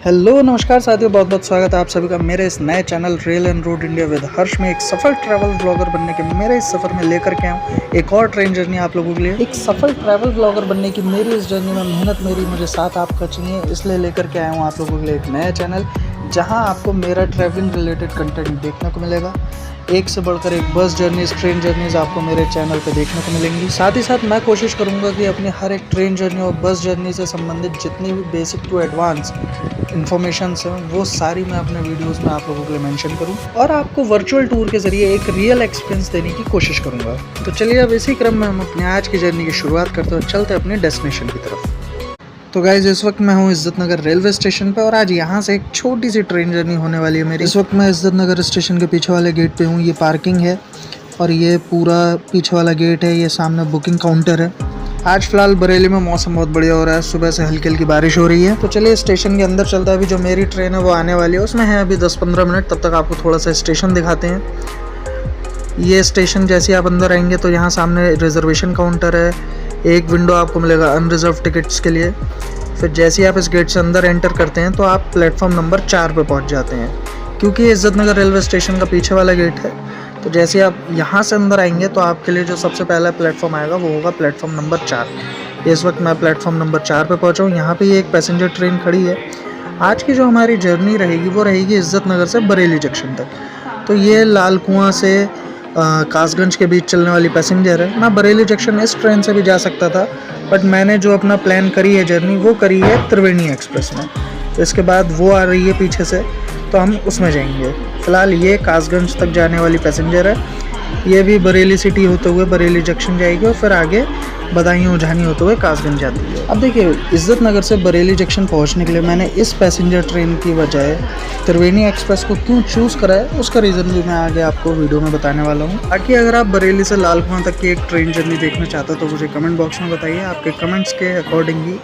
Hello नमस्कार साथियों, बहुत बहुत स्वागत है आप सभी का मेरे इस नए channel rail and road India with Harsh में। एक सफल ट्रैवल ब्लॉगर बनने के मेरे इस सफ़र में लेकर के आऊँ एक और ट्रेन जर्नी आप लोगों के लिए। एक सफल ट्रैवल ब्लॉगर बनने की मेरी इस जर्नी में मेहनत मुझे साथ आपका चाहिए, इसलिए लेकर के आया हूँ आप लोगों के लिए एक नया चैनल जहाँ आपको मेरा ट्रैवलिंग रिलेटेड कंटेंट देखने को मिलेगा। एक से बढ़कर एक बस जर्नीज, ट्रेन जर्नीज आपको मेरे चैनल पे देखने को मिलेंगी। साथ ही साथ मैं कोशिश करूंगा कि अपनी हर एक ट्रेन जर्नी और बस जर्नी से संबंधित जितनी भी बेसिक टू एडवांस इन्फॉर्मेशन हैं वो सारी मैं अपने वीडियोस में आप लोगों के लिए मेंशन करूं और आपको वर्चुअल टूर के जरिए एक रियल एक्सपीरियंस देने की कोशिश करूंगा। तो चलिए अब इसी क्रम में हम अपने आज की जर्नी की शुरुआत करते हुए चलते अपने डेस्टिनेशन की तरफ। तो गाइज इस वक्त मैं हूँ इज्जत नगर रेलवे स्टेशन पे और आज यहाँ से एक छोटी सी ट्रेन जर्नी होने वाली है मेरी। इस वक्त मैं इज्जत नगर स्टेशन के पीछे वाले गेट पे हूँ। ये पार्किंग है और ये पूरा पीछे वाला गेट है, ये सामने बुकिंग काउंटर है। आज फिलहाल बरेली में मौसम बहुत बढ़िया हो रहा है, सुबह से हल्की हल्की बारिश हो रही है। तो चलिए स्टेशन के अंदर चलता है। अभी जो मेरी ट्रेन है वो आने वाली है, उसमें है अभी 10-15 मिनट, तब तक आपको थोड़ा सा स्टेशन दिखाते हैं। ये स्टेशन जैसे आप अंदर आएंगे तो यहाँ सामने रिजर्वेशन काउंटर है, एक विंडो आपको मिलेगा अनरिजर्व टिकट्स के लिए। फिर जैसे ही आप इस गेट से अंदर एंटर करते हैं तो आप प्लेटफॉर्म नंबर 4 पे पहुंच जाते हैं, क्योंकि इज्जत नगर रेलवे स्टेशन का पीछे वाला गेट है। तो जैसे आप यहाँ से अंदर आएंगे तो आपके लिए जो सबसे पहला प्लेटफॉर्म आएगा वो होगा प्लेटफॉर्म नंबर 4। इस वक्त मैं प्लेटफॉर्म नंबर 4 पे पहुँचा हूँ। यहाँ पे एक पैसेंजर ट्रेन खड़ी है। आज की जो हमारी जर्नी रहेगी वो रहेगी इज्जत नगर से बरेली जंक्शन तक। तो ये लाल कुआं से कासगंज के बीच चलने वाली पैसेंजर है। मैं बरेली जंक्शन इस ट्रेन से भी जा सकता था, बट मैंने जो अपना प्लान करी है जर्नी वो करी है त्रिवेणी एक्सप्रेस में। तो इसके बाद वो आ रही है पीछे से, तो हम उसमें जाएंगे। फ़िलहाल ये कासगंज तक जाने वाली पैसेंजर है। ये भी बरेली सिटी होते हुए बरेली जंक्शन जाएगी और फिर आगे बदायूं झानी होते हुए कासगंज जाती है। अब देखिए, इज्जत नगर से बरेली जंक्शन पहुंचने के लिए मैंने इस पैसेंजर ट्रेन की बजाय त्रिवेणी एक्सप्रेस को क्यों चूज़ करा है उसका रीज़न भी मैं आगे आपको वीडियो में बताने वाला हूं। बाकी अगर आप बरेली से लाल कुआं तक की एक ट्रेन जर्नी देखना चाहते हो तो मुझे कमेंट बॉक्स में बताइए। आपके कमेंट्स के अकॉर्डिंग ही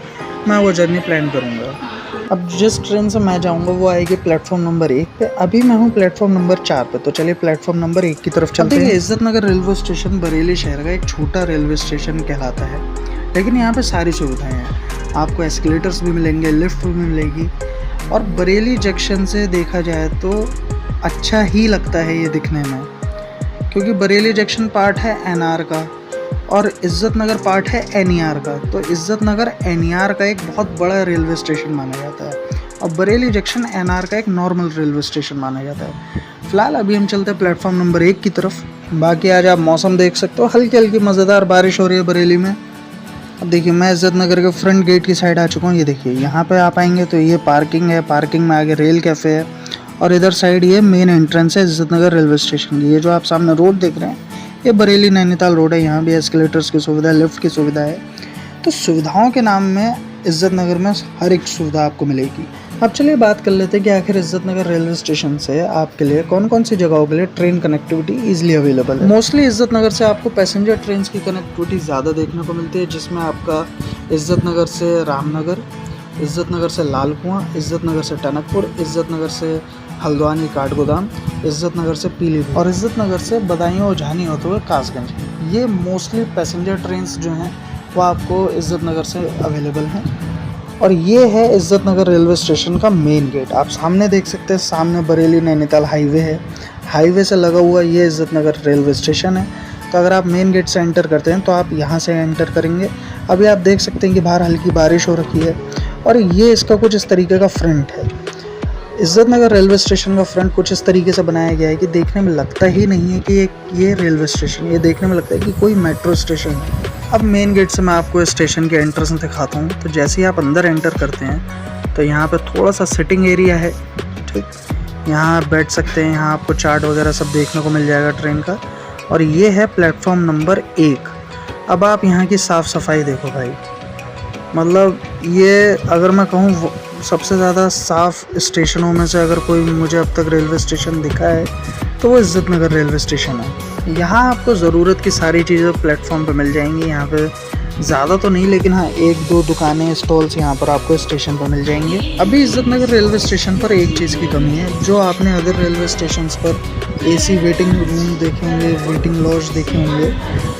मैं वो जर्नी प्लान करूँगा। अब जिस ट्रेन से मैं जाऊंगा वो आएगी प्लेटफॉर्म नंबर 1 पे। अभी मैं हूँ प्लेटफॉर्म नंबर 4 पे। तो चलिए प्लेटफॉर्म नंबर 1 की तरफ चलते हैं। इज्जत नगर रेलवे स्टेशन बरेली शहर का एक छोटा रेलवे स्टेशन कहलाता है, लेकिन यहाँ पे सारी सुविधाएं हैं। आपको एस्केलेटर्स भी मिलेंगे, लिफ्ट भी मिलेगी। और बरेली जंक्शन से देखा जाए तो अच्छा ही लगता है ये दिखने में, क्योंकि बरेली जंक्शन पार्ट है NR का और इज्जत नगर पार्ट है NER का। तो इज्जत नगर NER का एक बहुत बड़ा रेलवे स्टेशन माना जाता है और बरेली जंक्शन NR का एक नॉर्मल रेलवे स्टेशन माना जाता है। फिलहाल अभी हम चलते हैं प्लेटफॉर्म नंबर 1 की तरफ। बाकी आज आप मौसम देख सकते हो, हल्की हल्की मज़ेदार बारिश हो रही है बरेली में। अब देखिए, मैं इज्जत नगर के फ्रंट गेट की साइड आ चुका हूँ। ये देखिए, यहाँ पे आप आएंगे तो ये पार्किंग है, पार्किंग में आगे रेल कैफ़े है और इधर साइड ये मेन एंट्रेंस है इज्जत नगर रेलवे स्टेशन की। ये जो आप सामने रोड देख रहे हैं ये बरेली नैनीताल रोड है। यहाँ भी एस्केलेटर्स की सुविधा, लिफ्ट की सुविधा है। तो सुविधाओं के नाम में इज्जत नगर में हर एक सुविधा आपको मिलेगी। अब चलिए बात कर लेते हैं कि आखिर इज्जत नगर रेलवे स्टेशन से आपके लिए कौन कौन सी जगहों के लिए ट्रेन कनेक्टिविटी ईजिली अवेलेबल है। मोस्टली इज्जत नगर से आपको पैसेंजर ट्रेन की कनेक्टिविटी ज़्यादा देखने को मिलती है, जिसमें आपका इज्जत नगर से रामनगर, इज्जत नगर से लाल कुआं, इज्जत नगर से टनकपुर, इज्जत नगर से हल्द्वानी काठगोदाम, इज्जत नगर से पीलीभीत और इज्जत नगर से बदायूं और झानी होते हुए कासगंज। ये मोस्टली पैसेंजर ट्रेन्स जो हैं वो आपको इज्जत नगर से अवेलेबल हैं। और ये है इज्जत नगर रेलवे स्टेशन का मेन गेट। आप सामने देख सकते हैं, सामने बरेली नैनीताल हाईवे है। हाईवे से लगा हुआ ये इज्जत नगर रेलवे स्टेशन है। तो अगर आप मेन गेट से एंटर करते हैं तो आप यहाँ से एंटर करेंगे। अभी आप देख सकते हैं कि बाहर हल्की बारिश हो रखी है और ये इसका कुछ इस तरीके का फ्रंट है। इज्जत नगर रेलवे स्टेशन का फ्रंट कुछ इस तरीके से बनाया गया है कि देखने में लगता ही नहीं है कि ये रेलवे स्टेशन, ये देखने में लगता है कि कोई मेट्रो स्टेशन है। अब मेन गेट से मैं आपको स्टेशन के एंट्रेंस दिखाता हूँ। तो जैसे ही आप अंदर एंटर करते हैं तो यहाँ पे थोड़ा सा सिटिंग एरिया है, ठीक, यहाँ आप बैठ सकते हैं। यहाँ आपको चार्ट वगैरह सब देखने को मिल जाएगा ट्रेन का। और ये है प्लेटफॉर्म नंबर 1। अब आप यहाँ की साफ़ सफाई देखो भाई, मतलब ये अगर मैं कहूँ सबसे ज़्यादा साफ़ स्टेशनों में से अगर कोई मुझे अब तक रेलवे स्टेशन दिखा है तो वो इज्जत नगर रेलवे स्टेशन है। यहाँ आपको ज़रूरत की सारी चीज़ें प्लेटफॉर्म पे मिल जाएंगी। यहाँ पे ज़्यादा तो नहीं, लेकिन हाँ एक दो दुकानें स्टॉल्स यहाँ पर आपको स्टेशन पर मिल जाएंगे। अभी इज्जत नगर रेलवे स्टेशन पर एक चीज़ की कमी है, जो आपने अदर रेलवे स्टेशन पर एसी वेटिंग रूम देखे होंगे, वेटिंग लॉज देखे होंगे,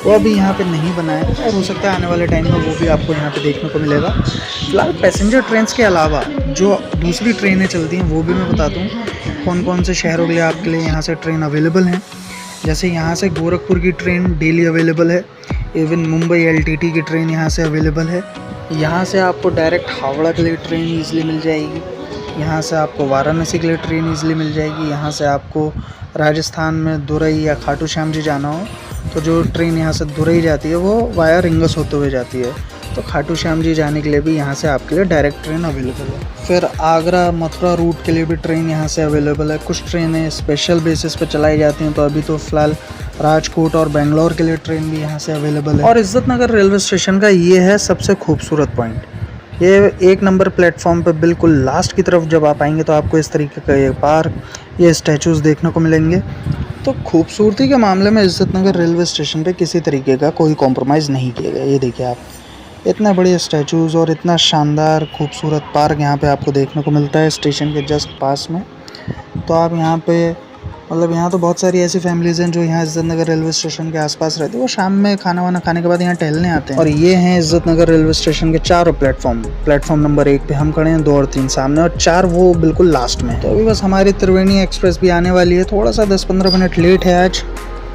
वो अभी यहाँ पे नहीं बना है और हो सकता है आने वाले टाइम में वो भी आपको यहाँ पे देखने को मिलेगा। फिलहाल पैसेंजर ट्रेन के अलावा जो दूसरी ट्रेनें चलती हैं वो भी मैं बताता हूँ कौन कौन से शहरों के लिए आपके लिए यहाँ से ट्रेन अवेलेबल हैं। जैसे यहाँ से गोरखपुर की ट्रेन डेली अवेलेबल है, इवन मुंबई एलटीटी की ट्रेन यहाँ से अवेलेबल है। यहाँ से आपको डायरेक्ट हावड़ा के लिए ट्रेन ईज़िली मिल जाएगी, यहाँ से आपको वाराणसी के लिए ट्रेन ईज़िली मिल जाएगी। यहाँ से आपको राजस्थान में दुरई या खाटू श्याम जी जाना हो तो जो ट्रेन यहाँ से दुरई जाती है वो वाया रिंगस होते हुए जाती है, तो खाटू श्याम जी जाने के लिए भी यहाँ से आपके लिए डायरेक्ट ट्रेन अवेलेबल है। फिर आगरा मथुरा रूट के लिए भी ट्रेन यहाँ से अवेलेबल है। कुछ ट्रेनें स्पेशल बेसिस पर चलाई जाती हैं, तो अभी तो फ़िलहाल राजकोट और बेंगलोर के लिए ट्रेन भी यहाँ से अवेलेबल है। और इज्जत नगर रेलवे स्टेशन का ये है सबसे खूबसूरत पॉइंट, ये 1 नंबर प्लेटफॉर्म पे बिल्कुल लास्ट की तरफ जब आप आएंगे तो आपको इस तरीके का ये पार्क, ये स्टैचूज़ देखने को मिलेंगे। तो खूबसूरती के मामले में इज्जत नगर रेलवे स्टेशन पे किसी तरीके का कोई कॉम्प्रोमाइज़ नहीं किया गया। ये देखिए आप, इतना बड़े स्टैचूज़ और इतना शानदार खूबसूरत पार्क यहाँ पे आपको देखने को मिलता है स्टेशन के जस्ट पास में। तो आप यहाँ पे मतलब यहाँ तो बहुत सारी ऐसी फैमिलीज़ हैं जो यहाँ इज्जत नगर रेलवे स्टेशन के आसपास रहती है, वो शाम में खाना वाना खाने के बाद यहाँ टहलने आते हैं। और ये हैं इज्जत नगर रेलवे स्टेशन के चारों प्लेटफॉर्म नंबर 1 पे हम खड़े हैं, 2 और 3 सामने और 4 वो बिल्कुल लास्ट में। तो अभी बस हमारी त्रिवेणी एक्सप्रेस भी आने वाली है, थोड़ा सा 10-15 मिनट लेट है आज।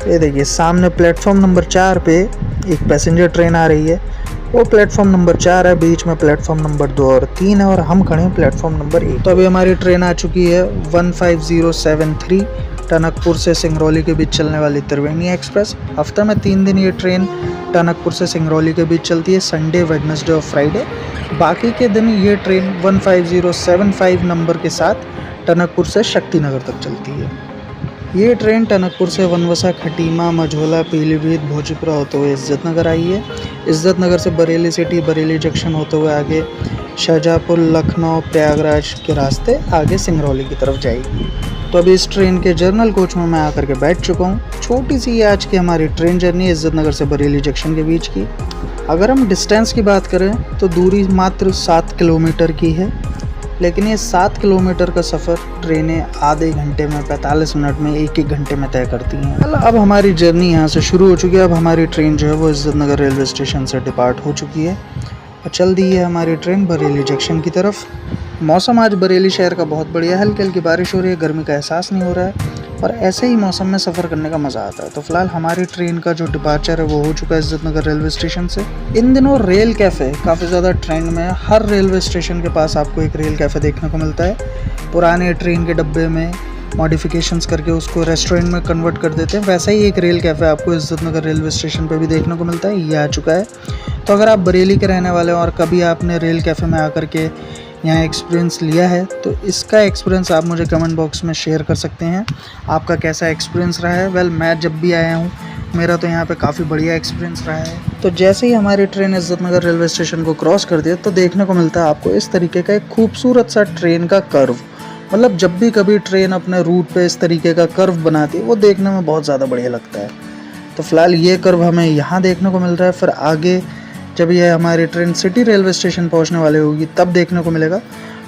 ये देखिए सामने प्लेटफॉर्म नंबर 4 पे एक पैसेंजर ट्रेन आ रही है, वो प्लेटफॉर्म नंबर 4 है, बीच में प्लेटफॉर्म नंबर 2 और 3 है और हम खड़े हैं प्लेटफॉर्म नंबर 1। तो अभी हमारी ट्रेन आ चुकी है 15073 टनकपुर से सिंगरौली के बीच चलने वाली त्रिवेणी एक्सप्रेस। हफ्ते में 3 दिन ये ट्रेन टनकपुर से सिंगरौली के बीच चलती है, संडे, वेडनेसडे और फ्राइडे। बाकी के दिन ये ट्रेन 15075 नंबर के साथ टनकपुर से शक्तिनगर तक चलती है। ये ट्रेन टनकपुर से वनवसा, खटीमा, मझोला, पीलीभीत, भोजपुरा होते हुए इज्जत नगर आई है। इज्जत नगर से बरेली सिटी, बरेली जंक्शन होते हुए आगे शाहजहाँपुर, लखनऊ, प्रयागराज के रास्ते आगे सिंगरौली की तरफ जाएगी। तो अभी इस ट्रेन के जर्नल कोच में मैं आकर के बैठ चुका हूँ। छोटी सी आज की हमारी ट्रेन जर्नी इज्जत नगर से बरेली जंक्शन के बीच की। अगर हम डिस्टेंस की बात करें तो दूरी मात्र 7 किलोमीटर की है, लेकिन ये 7 किलोमीटर का सफ़र ट्रेनें आधे घंटे में, 45 मिनट में, 1-1 घंटे में तय करती हैं। अब हमारी जर्नी यहाँ से शुरू हो चुकी है। अब हमारी ट्रेन जो है वो इज्जत नगर रेलवे स्टेशन से डिपार्ट हो चुकी है और चल दी है हमारी ट्रेन बरेली जंक्शन की तरफ। मौसम आज बरेली शहर का बहुत बढ़िया है, हल्की हल्की बारिश हो रही है, गर्मी का एहसास नहीं हो रहा है और ऐसे ही मौसम में सफ़र करने का मज़ा आता है। तो फिलहाल हमारी ट्रेन का जो डिपार्चर है वो हो चुका है इज्जत नगर रेलवे स्टेशन से। इन दिनों रेल कैफ़े काफ़ी ज़्यादा ट्रेंड में है। हर रेलवे स्टेशन के पास आपको एक रेल कैफ़े देखने को मिलता है। पुराने ट्रेन के डब्बे में मॉडिफिकेशंस करके उसको रेस्टोरेंट में कन्वर्ट कर देते हैं, वैसा ही एक रेल कैफ़े आपको इज्जत नगर रेलवे स्टेशन पे भी देखने को मिलता है। ये आ चुका है। तो अगर आप बरेली के रहने वाले हैं और कभी आपने रेल कैफ़े में आकर के यहाँ एक्सपीरियंस लिया है तो इसका एक्सपीरियंस आप मुझे कमेंट बॉक्स में शेयर कर सकते हैं। आपका कैसा एक्सपीरियंस रहा है? वेल, मैं जब भी आया हूँ मेरा तो यहाँ पे काफ़ी बढ़िया एक्सपीरियंस रहा है। तो जैसे ही हमारी ट्रेन इज्जत नगर रेलवे स्टेशन को क्रॉस कर दिया तो देखने को मिलता है आपको इस तरीके का एक खूबसूरत सा ट्रेन का कर्व। मतलब जब भी कभी ट्रेन अपने रूट पे इस तरीके का कर्व बनाती है वो देखने में बहुत ज़्यादा बढ़िया लगता है। तो फिलहाल ये कर्व हमें यहाँ देखने को मिल रहा है, फिर आगे जब ये हमारी ट्रेन सिटी रेलवे स्टेशन पहुंचने वाली होगी तब देखने को मिलेगा।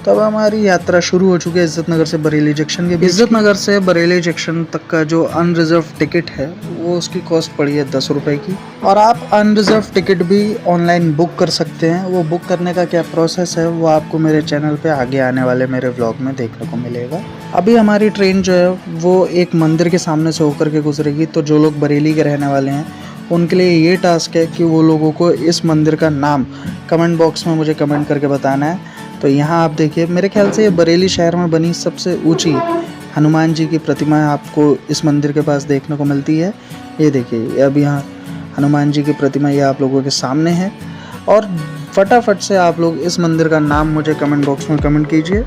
तो अब हमारी यात्रा शुरू हो चुकी है इज्जत नगर से बरेली जंक्शन के बीच। इज्जत नगर से बरेली जंक्शन तक का जो अनरिजर्व टिकट है वो उसकी कॉस्ट पड़ी है 10 रुपये की और आप अनरिजर्व टिकट भी ऑनलाइन बुक कर सकते हैं। वो बुक करने का क्या प्रोसेस है वो आपको मेरे चैनल पे आगे आने वाले मेरे व्लॉग में देखने को मिलेगा। अभी हमारी ट्रेन जो है वो एक मंदिर के सामने से होकर के गुजरेगी। तो जो लोग बरेली के रहने वाले हैं उनके लिए ये टास्क है कि वो लोगों को इस मंदिर का नाम कमेंट बॉक्स में मुझे कमेंट करके बताना है। तो यहाँ आप देखिए, मेरे ख्याल से ये बरेली शहर में बनी सबसे ऊंची हनुमान जी की प्रतिमा आपको इस मंदिर के पास देखने को मिलती है। ये देखिए, अब यहाँ हनुमान जी की प्रतिमा ये आप लोगों के सामने है और फटाफट से आप लोग इस मंदिर का नाम मुझे कमेंट बॉक्स में कमेंट कीजिए।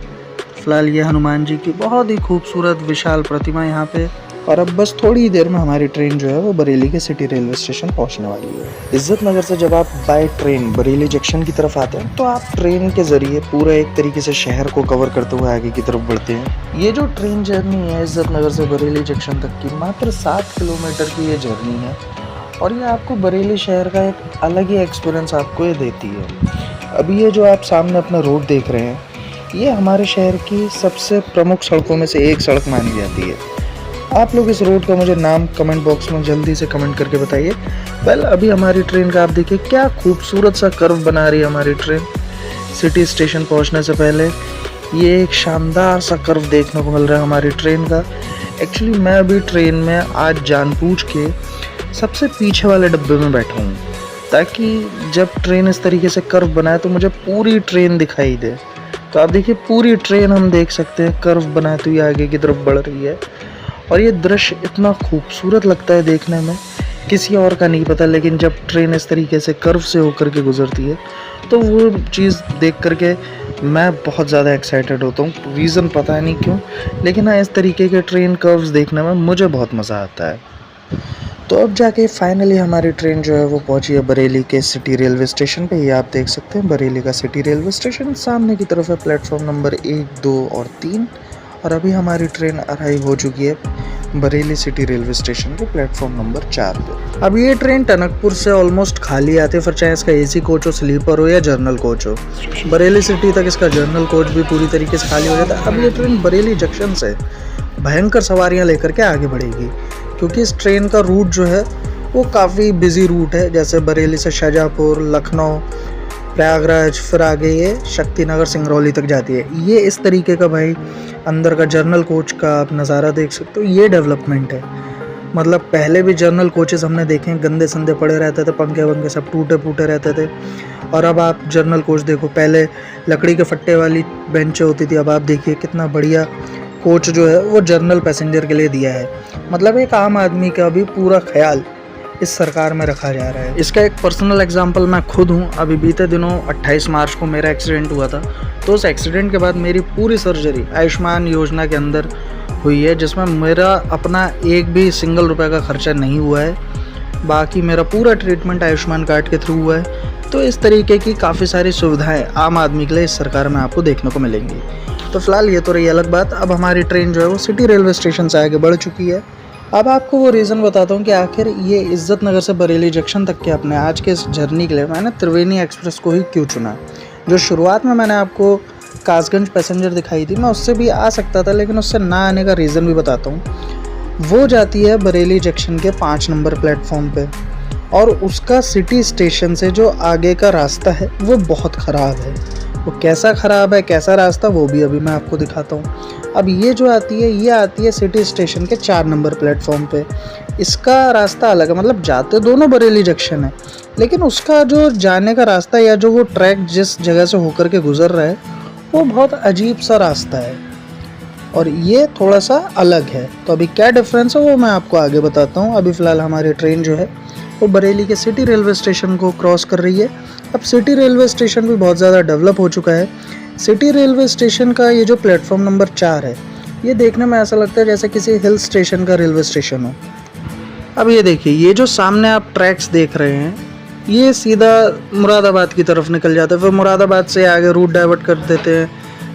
फिलहाल ये हनुमान जी की बहुत ही खूबसूरत विशाल प्रतिमा यहाँ पे। और अब बस थोड़ी ही देर में हमारी ट्रेन जो है वो बरेली के सिटी रेलवे स्टेशन पहुंचने वाली है। इज्जत नगर से जब आप बाय ट्रेन बरेली जंक्शन की तरफ आते हैं तो आप ट्रेन के ज़रिए पूरा एक तरीके से शहर को कवर करते हुए आगे की तरफ बढ़ते हैं। ये जो ट्रेन जर्नी है इज्जत नगर से बरेली जंक्शन तक की मात्र 7 किलोमीटर की ये जर्नी है और ये आपको बरेली शहर का एक अलग ही एक्सपीरियंस आपको ये देती है। अभी ये जो आप सामने अपना रोड देख रहे हैं, ये हमारे शहर की सबसे प्रमुख सड़कों में से एक सड़क मानी जाती है। आप लोग इस रोड का मुझे नाम कमेंट बॉक्स में जल्दी से कमेंट करके बताइए। अभी हमारी ट्रेन का आप देखिए क्या खूबसूरत सा कर्व बना रही है हमारी ट्रेन। सिटी स्टेशन पहुंचने से पहले ये एक शानदार सा कर्व देखने को मिल रहा है हमारी ट्रेन का। एक्चुअली मैं अभी ट्रेन में आज जानबूझ के सबसे पीछे वाले डब्बे में बैठा हूँ, ताकि जब ट्रेन इस तरीके से कर्व बनाए तो मुझे पूरी ट्रेन दिखाई दे। तो आप देखिए पूरी ट्रेन हम देख सकते हैं कर्व बनाए तो ये आगे की तरफ बढ़ रही है, और ये दृश्य इतना खूबसूरत लगता है देखने में, किसी और का नहीं पता। लेकिन जब ट्रेन इस तरीके से कर्व से होकर के गुजरती है तो वो चीज़ देख करके मैं बहुत ज़्यादा एक्साइटेड होता हूँ। रीज़न पता नहीं क्यों, लेकिन हाँ, इस तरीके के ट्रेन कर्व्स देखने में मुझे बहुत मज़ा आता है। तो अब जाके फाइनली हमारी ट्रेन जो है वो पहुंची है बरेली के सिटी रेलवे स्टेशन पे। ये आप देख सकते हैं बरेली का सिटी रेलवे स्टेशन सामने की तरफ है, प्लेटफॉर्म नंबर 1, 2 और 3। और अभी हमारी ट्रेन अराइव हो चुकी है बरेली सिटी रेलवे स्टेशन के प्लेटफॉर्म नंबर 4 पे। अब ये ट्रेन टनकपुर से ऑलमोस्ट खाली आती है, फिर चाहे इसका एसी कोच हो, स्लीपर हो या जर्नल कोच हो। बरेली सिटी तक इसका जर्नल कोच भी पूरी तरीके से खाली हो जाता है। अब ये ट्रेन बरेली जंक्शन से भयंकर सवारियाँ लेकर के आगे बढ़ेगी, क्योंकि इस ट्रेन का रूट जो है वो काफ़ी बिजी रूट है। जैसे बरेली से शाहजहाँपुर, लखनऊ, प्रयागराज, फिर आगे ये शक्तिनगर, सिंगरौली तक जाती है। ये इस तरीके का भाई अंदर का जर्नल कोच का आप नज़ारा देख सकते हो। ये डेवलपमेंट है, मतलब पहले भी जर्नल कोचेस हमने देखे हैं, गंदे संदे पड़े रहते थे, पंखे वंखे सब टूटे फूटे रहते थे। और अब आप जर्नल कोच देखो, पहले लकड़ी के फट्टे वाली बेंचें होती थी, अब आप देखिए कितना बढ़िया कोच जो है वो जर्नल पैसेंजर के लिए दिया है। मतलब एक आम आदमी का भी पूरा ख्याल इस सरकार में रखा जा रहा है। इसका एक पर्सनल एग्जांपल मैं खुद हूँ। अभी बीते दिनों 28 मार्च को मेरा एक्सीडेंट हुआ था, तो उस एक्सीडेंट के बाद मेरी पूरी सर्जरी आयुष्मान योजना के अंदर हुई है, जिसमें मेरा अपना एक भी सिंगल रुपये का खर्चा नहीं हुआ है। बाकी मेरा पूरा ट्रीटमेंट आयुष्मान कार्ड के थ्रू हुआ है। तो इस तरीके की काफ़ी सारी सुविधाएँ आम आदमी के लिए इस सरकार में आपको देखने को मिलेंगी। तो फिलहाल ये तो रही अलग बात। अब हमारी ट्रेन जो है वो सिटी रेलवे स्टेशन से आगे बढ़ चुकी है। अब आपको वो रीज़न बताता हूँ कि आखिर ये इज़्ज़त नगर से बरेली जंक्शन तक के अपने आज के इस जर्नी के लिए मैंने त्रिवेणी एक्सप्रेस को ही क्यों चुना। जो शुरुआत में मैंने आपको कासगंज पैसेंजर दिखाई थी, मैं उससे भी आ सकता था, लेकिन उससे ना आने का रीज़न भी बताता हूँ। वो जाती है बरेली जंक्शन के 5 नंबर प्लेटफॉर्म पे, और उसका सिटी स्टेशन से जो आगे का रास्ता है वो बहुत ख़राब है। वो कैसा ख़राब है, कैसा रास्ता, वो भी अभी मैं आपको दिखाता हूँ। अब ये जो आती है, ये आती है सिटी स्टेशन के 4 नंबर प्लेटफॉर्म पे। इसका रास्ता अलग है, मतलब जाते दोनों बरेली जंक्शन है, लेकिन उसका जो जाने का रास्ता या जो वो ट्रैक जिस जगह से होकर के गुजर रहा है वो बहुत अजीब सा रास्ता है, और ये थोड़ा सा अलग है। तो अभी क्या डिफरेंस है वो मैं आपको आगे बताता हूँ। अभी फ़िलहाल हमारी ट्रेन जो है वो बरेली के सिटी रेलवे स्टेशन को क्रॉस कर रही है। अब सिटी रेलवे स्टेशन भी बहुत ज़्यादा डेवलप हो चुका है। सिटी रेलवे स्टेशन का ये जो प्लेटफॉर्म नंबर 4 है, ये देखने में ऐसा लगता है जैसे किसी हिल स्टेशन का रेलवे स्टेशन हो। अब ये देखिए, ये जो सामने आप ट्रैक्स देख रहे हैं, ये सीधा मुरादाबाद की तरफ निकल जाता है, फिर मुरादाबाद से आगे रूट डाइवर्ट कर देते हैं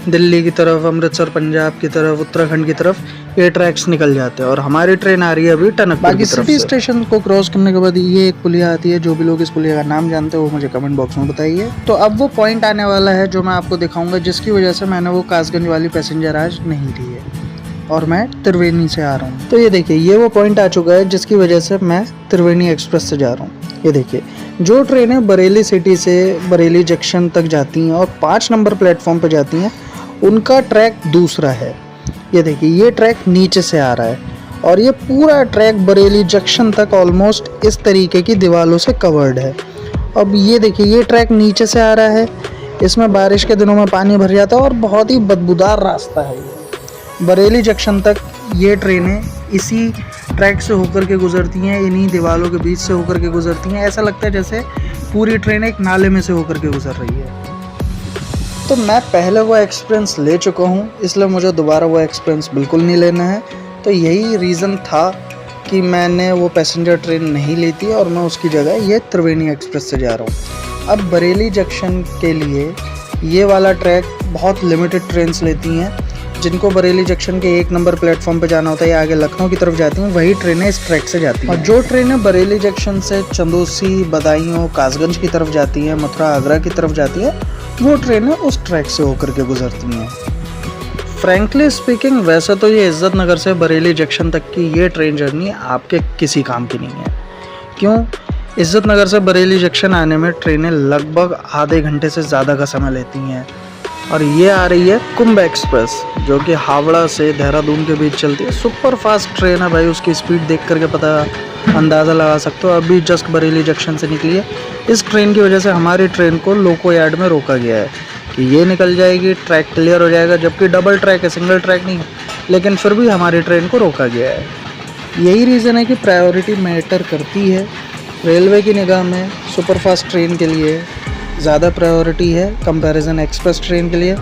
दिल्ली की तरफ, अमृतसर पंजाब की तरफ, उत्तराखंड की तरफ ये ट्रैक्स निकल जाते हैं। और हमारी ट्रेन आ रही है अभी टनकपुर की तरफ। सिटी स्टेशन को क्रॉस करने के बाद ये एक पुलिया आती है। जो भी लोग इस पुलिया का नाम जानते हैं वो मुझे कमेंट बॉक्स में बताइए। तो अब वो पॉइंट आने वाला है जो मैं आपको दिखाऊंगा, जिसकी वजह से मैंने वो कासगंज वाली पैसेंजर आज नहीं ली है और मैं त्रिवेणी से आ रहा हूँ। तो ये देखिए, ये वो पॉइंट आ चुका है जिसकी वजह से मैं त्रिवेणी एक्सप्रेस से जा रहा हूँ। ये देखिए, जो ट्रेनें बरेली सिटी से बरेली जंक्शन तक जाती हैं और 5 नंबर प्लेटफॉर्म पर जाती हैं, उनका ट्रैक दूसरा है। ये देखिए, ये ट्रैक नीचे से आ रहा है, और ये पूरा ट्रैक बरेली जंक्शन तक ऑलमोस्ट इस तरीके की दीवारों से कवर्ड है। अब ये देखिए, ये ट्रैक नीचे से आ रहा है, इसमें बारिश के दिनों में पानी भर जाता है और बहुत ही बदबूदार रास्ता है ये। बरेली जंक्शन तक ये ट्रेनें इसी ट्रैक से होकर के गुजरती हैं, इन्हीं दीवारों के बीच से होकर के गुजरती हैं। ऐसा लगता है जैसे पूरी ट्रेन एक नाले में से होकर के गुजर रही है। तो मैं पहले वो एक्सपीरियंस ले चुका हूँ, इसलिए मुझे दोबारा वो एक्सपीरियंस बिल्कुल नहीं लेना है। तो यही रीज़न था कि मैंने वो पैसेंजर ट्रेन नहीं ली थी और मैं उसकी जगह ये त्रिवेणी एक्सप्रेस से जा रहा हूँ। अब बरेली जंक्शन के लिए ये वाला ट्रैक बहुत लिमिटेड ट्रेन्स लेती हैं, जिनको बरेली जंक्शन के 1 नंबर प्लेटफॉर्म पे जाना होता है या आगे लखनऊ की तरफ जाती हैं, वही ट्रेनें इस ट्रैक से जाती हैं। और जो ट्रेनें बरेली जंक्शन से चंदौसी, बदायूं, कासगंज की तरफ जाती हैं, मथुरा, आगरा की तरफ जाती हैं, वो ट्रेनें उस ट्रैक से होकर के गुजरती हैं। फ्रैंकली स्पीकिंग, वैसे तो ये इज्जत नगर से बरेली जंक्शन तक की ये ट्रेन जर्नी आपके किसी काम की नहीं है। क्यों? इज्जत नगर से बरेली जंक्शन आने में ट्रेनें लगभग आधे घंटे से ज़्यादा का समय लेती हैं। और ये आ रही है कुंभ एक्सप्रेस, जो कि हावड़ा से देहरादून के बीच चलती है। सुपर फास्ट ट्रेन है भाई, उसकी स्पीड देख करके अंदाज़ा लगा सकते हो। अभी जस्ट बरेली जंक्शन से निकली है। इस ट्रेन की वजह से हमारी ट्रेन को लोको यार्ड में रोका गया है कि ये निकल जाएगी, ट्रैक क्लियर हो जाएगा, जबकि डबल ट्रैक है, सिंगल ट्रैक नहीं। लेकिन फिर भी हमारी ट्रेन को रोका गया है। यही रीज़न है कि प्रायोरिटी मैटर करती है। रेलवे की निगाह में सुपरफास्ट ट्रेन के लिए ज़्यादा प्रायोरिटी है कंपैरिजन एक्सप्रेस ट्रेन के लिए।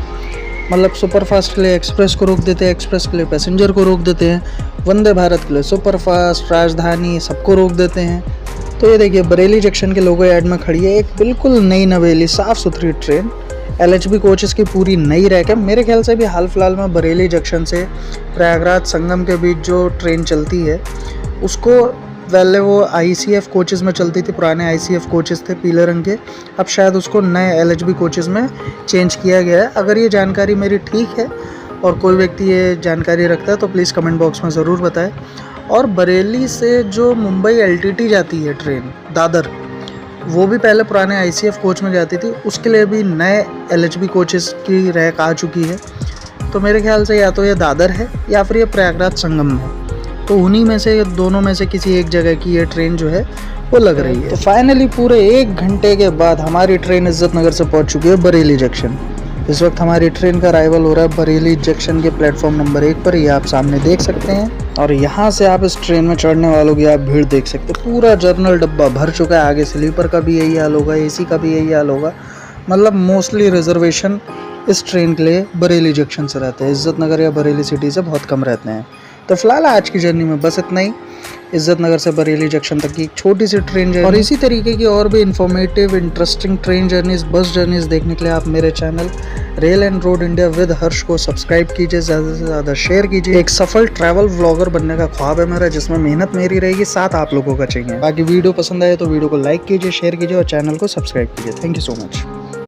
मतलब सुपरफास्ट के लिए एक्सप्रेस को रोक देते हैं, एक्सप्रेस के लिए पैसेंजर को रोक देते हैं, वंदे भारत के लिए सुपरफास्ट, राजधानी सबको रोक देते हैं। तो ये देखिए बरेली जंक्शन के लोगो यार्ड में खड़ी है एक बिल्कुल नई नवेली साफ़ सुथरी ट्रेन। LHB कोचेस की पूरी नई रैक है। मेरे ख्याल से भी हाल फिलहाल में बरेली जंक्शन से प्रयागराज संगम के बीच जो ट्रेन चलती है उसको पहले वो ICF कोचेस में चलती थी, पुराने ICF कोचेस थे पीले रंग के, अब शायद उसको नए LHB कोचेस में चेंज किया गया है। अगर ये जानकारी मेरी ठीक है और कोई व्यक्ति ये जानकारी रखता है तो प्लीज़ कमेंट बॉक्स में ज़रूर बताएं। और बरेली से जो मुंबई LTT जाती है ट्रेन दादर, वो भी पहले पुराने ICF कोच में जाती थी, उसके लिए भी नए LHB कोचेस की रैक आ चुकी है। तो मेरे ख्याल से या तो ये दादर है या फिर ये प्रयागराज संगम है। तो उन्हीं में से, दोनों में से किसी एक जगह की ये ट्रेन जो है वो लग रही है। तो फाइनली पूरे 1 घंटे के बाद हमारी ट्रेन इज्जत नगर से पहुंच चुकी है बरेली जंक्शन। इस वक्त हमारी ट्रेन का अराइवल हो रहा है बरेली जंक्शन के प्लेटफॉर्म नंबर 1 पर। ये आप सामने देख सकते हैं। और यहाँ से आप इस ट्रेन में चढ़ने वालों की आप भीड़ देख सकते हैं। पूरा जर्नल डब्बा भर चुका है। आगे स्लीपर का भी यही हाल होगा, AC का भी यही हाल होगा। मतलब मोस्टली रिजर्वेशन इस ट्रेन के लिए बरेली जंक्शन से रहते हैं। इज्जत नगर या बरेली सिटी से बहुत कम रहते हैं। तो फिलहाल आज की जर्नी में बस इतना ही। इज्जत नगर से बरेली जंक्शन तक की एक छोटी सी ट्रेन जर्नी, और इसी तरीके की और भी informative interesting train journeys, bus journeys देखने के लिए आप मेरे channel rail and road India with Harsh को सब्सक्राइब कीजिए, ज़्यादा से ज़्यादा शेयर कीजिए। एक सफल ट्रैवल व्लॉगर बनने का ख्वाब है मेरा, जिसमें मेहनत मेरी रहेगी, साथ आप लोगों का चाहिए। बाकी वीडियो पसंद आए तो वीडियो को लाइक कीजिए, शेयर कीजिए और चैनल को सब्सक्राइब कीजिए। Thank you so much.